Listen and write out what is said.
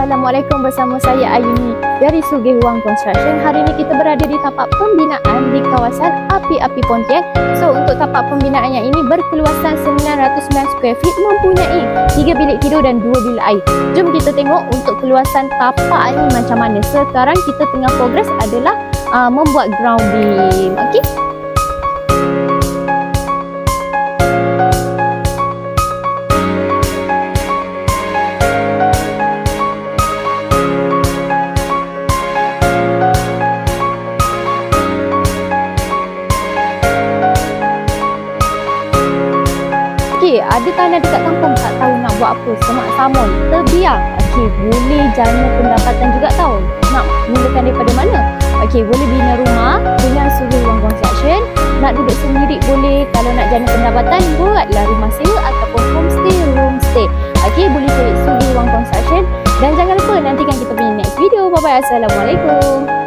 Assalamualaikum, bersama saya Ayuni dari Sugih Wang Construction. Hari ini kita berada di tapak pembinaan di kawasan Api-Api Pontian. So untuk tapak pembinaannya ini berkeluasan 909 square feet, mempunyai 3 bilik tidur dan 2 bilik air. Jom kita tengok untuk keluasan tapak ini macam mana. Sekarang kita tengah progres adalah membuat ground beam. Okey. Ada tanah dekat kampung tak tahu nak buat apa, semak samun, terbiar. Boleh jana pendapatan juga tahu. Nak mulakan daripada mana? Boleh bina rumah dengan Sugih Wang Construction. Nak duduk sendiri boleh. Kalau nak jana pendapatan, buatlah rumah sewa ataupun homestay. Boleh cari Sugih Wang Construction. Dan jangan lupa nantikan kita punya next video. Bye-bye. Assalamualaikum.